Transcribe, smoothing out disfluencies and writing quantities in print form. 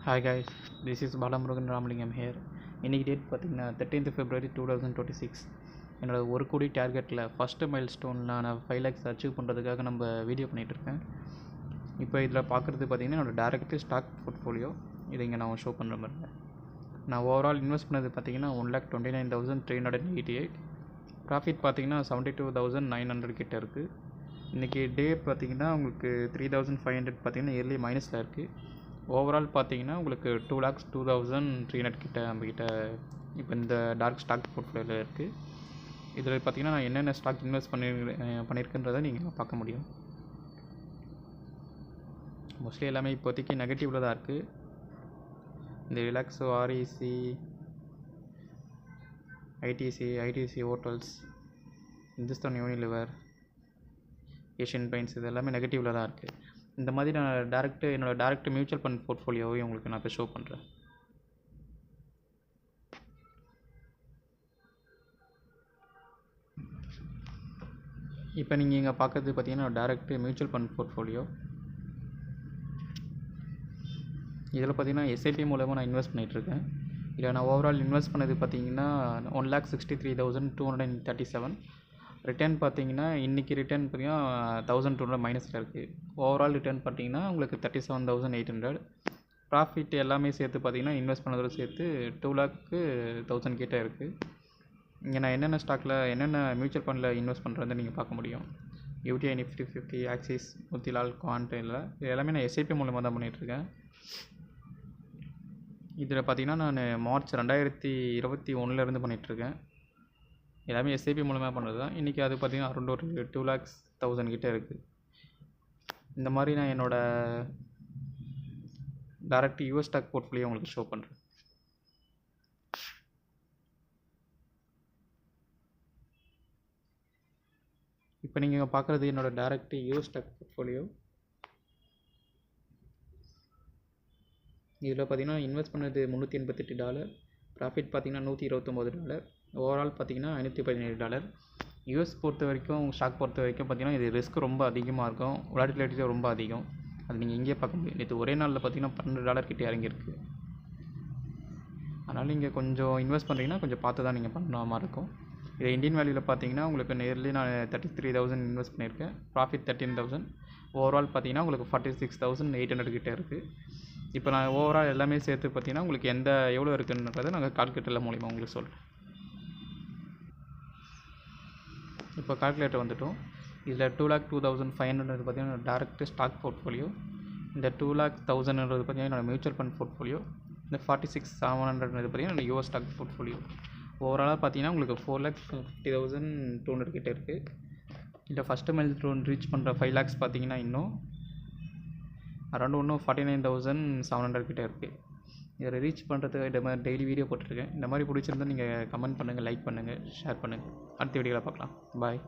Hi guys, this is Balamurugan Ramalingam hair. இன்றைக்கி date பார்த்திங்கன்னா 13th February 2026. என்னோடய 1 கோடி டார்கெட்டில் ஃபஸ்ட்டு மைல் ஸ்டோனில் நான் 5 lakhs அச்சீவ் பண்ணுறதுக்காக நம்ம வீடியோ பண்ணிகிட்ருக்கேன். இப்போ இதில் பார்க்குறது பார்த்திங்கன்னா என்னோடய டேரக்ட் ஸ்டாக் போர்ட்ஃபோலியோ. இதை இங்கே நான் ஷோ பண்ணுற மாதிரி நான் ஓவரால் இன்வெஸ்ட் பண்ணது பார்த்திங்கன்னா 1,29,388. ப்ராஃபிட் பார்த்திங்கன்னா 72,900 கிட்ட இருக்குது. இன்றைக்கி டே பார்த்திங்கன்னா உங்களுக்கு 3,500 பார்த்திங்கன்னா இயர்லி மைனஸில் இருக்குது. ஓவரால் பார்த்தீங்கன்னா உங்களுக்கு 2,02,300 கிட்ட நம்மக்கிட்ட இப்போ இந்த டார்க் ஸ்டாக் போர்ட்ஃபோலியோவில் இருக்குது. இதில் பார்த்தீங்கன்னா நான் என்னென்ன ஸ்டாக் இன்வெஸ்ட் பண்ணியிருக்கேன்றதை நீங்கள் பார்க்க முடியும். மோஸ்ட்லி எல்லாமே இப்போதைக்கு நெகட்டிவில் தான் இருக்குது. இந்த Relaxo, REC, ITC hotels, Hindustan Unilever, Asian paints இது எல்லாமே நெகட்டிவில் தான் இருக்குது. இந்த மாதிரி நான் என்னோடய டேரக்ட் மியூச்சுவல் ஃபண்ட் போர்ட்ஃபோலியோவையும் உங்களுக்கு நான் இப்போ ஷோ பண்ணுறேன். இப்போ நீங்கள் இங்கே பார்க்குறது பார்த்தீங்கன்னா டேரக்ட் மியூச்சுவல் ஃபண்ட் போர்ட்ஃபோலியோ. இதில் பார்த்தீங்கன்னா எஸ்ஐபி மூலமாக நான் இன்வெஸ்ட் பண்ணிகிட்ருக்கேன். இதில் நான் ஓவரால் இன்வெஸ்ட் பண்ணது பார்த்தீங்கன்னா 1,63,237. ரிட்டர்ன் பார்த்தீங்கன்னா இன்றைக்கி ரிட்டர்ன் பார்த்தீங்கன்னா 1,200 மைனஸில் இருக்குது. ஓவரால் ரிட்டர்ன் பார்த்தீங்கன்னா உங்களுக்கு 37,800. ப்ராஃபிட் எல்லாமே சேர்த்து பார்த்தீங்கன்னா இன்வெஸ்ட் பண்ணதோடு சேர்த்து 2,01,000 கிட்ட இருக்குது. இங்கே நான் என்னென்ன மியூச்சுவல் ஃபண்டில் இன்வெஸ்ட் பண்ணுறதுன்னு நீங்கள் பார்க்க முடியும். UTI Nifty 50, axis, Motilal, quant இது எல்லாமே நான் எஸ்ஐபி மூலமாக தான் பண்ணிகிட்ருக்கேன். இதில் பார்த்தீங்கன்னா நான் மார்ச் 2021 பண்ணிகிட்ருக்கேன். எல்லாமே எஸ்ஐபி மூலமாக பண்ணுறது தான். இன்றைக்கி அது பார்த்திங்கன்னா அரௌண்ட் ஒரு 2,00,000 கிட்டே இருக்குது. இந்த மாதிரி நான் என்னோடய டேரக்ட் யூஎஸ் ஸ்டாக் போர்ட்ஃபோலியோ உங்களுக்கு ஷோ பண்ணுறேன். இப்போ நீங்கள் பார்க்குறது என்னோடய டேரக்ட் யூஎஸ் ஸ்டாக் போர்ட்ஃபோலியோ. இதில் பார்த்திங்கன்னா இன்வெஸ்ட் பண்ணது $388. ப்ராஃபிட் பார்த்திங்கன்னா $129. ஓவரால் பார்த்திங்கன்னா $517. யூஎஸ் பொறுத்த வரைக்கும் ஸ்டாக் பொறுத்த வரைக்கும் பார்த்திங்கன்னா இது ரிஸ்க் ரொம்ப அதிகமாக இருக்கும். வாலட்டிலிட்டி ரொம்ப அதிகம். அது நீங்கள் இங்கேயே பார்க்க முடியும். நேற்று ஒரே நாளில் பார்த்திங்கன்னா $12 கிட்டே இறங்கியிருக்கு. அதனால் நீங்கள் கொஞ்சம் இன்வெஸ்ட் பண்ணுறீங்கன்னா கொஞ்சம் பார்த்து தான் நீங்கள் பண்ணுற மாதிரி இருக்கும். இது இந்தியன் வேல்யூவில் பார்த்தீங்கன்னா உங்களுக்கு நியர்லி நான் 33,000 இன்வெஸ்ட் பண்ணியிருக்கேன். ப்ராஃபிட் 13,000. ஓவரால் பார்த்தீங்கன்னா உங்களுக்கு 46,800 கிட்டே இருக்குது. இப்போ நான் ஓவரால் எல்லாமே சேர்த்து பார்த்தீங்கன்னா உங்களுக்கு எவ்வளோ இருக்குன்றதை நாங்கள் கால்குலேட்டரில் மூலிமா உங்களுக்கு சொல்கிறேன். இப்போ கால்குலேட்டர் வந்துட்டோம். இதில் 2,02,500 பார்த்தீங்கன்னா டேரக்ட் ஸ்டாக் போர்ட்ஃபோலியோ. இந்த 2,00,000 பார்த்தீங்கன்னா என்னோடய மியூச்சுவல் ஃபண்ட் போர்ட்ஃபோலியோ. இந்த 46,700 பார்த்தீங்கன்னா என்னோடய யூஎஸ் ஸ்டாக் போர்ட்ஃபோலியோ. ஓவராலாக பார்த்தீங்கன்னா உங்களுக்கு 4,50,200 கிட்டே இருக்குது. இல்லை ஃபஸ்ட்டு மைல் ஸ்டோன் ரீச் பண்ணுற 5 lakhs பார்த்தீங்கன்னா இன்னும் அரௌண்ட் 49,700 கிட்டே இருக்குது. இதை ரீச் பண்ணுறதுக்கு இந்த மாதிரி டெய்லி வீடியோ போட்டிருக்கேன். இந்த மாதிரி பிடிச்சிருந்தா நீங்கள் கமெண்ட் பண்ணுங்கள், லைக் பண்ணுங்கள், ஷேர் பண்ணுங்கள். அடுத்த வீடியோவில் பார்க்கலாம். பாய்.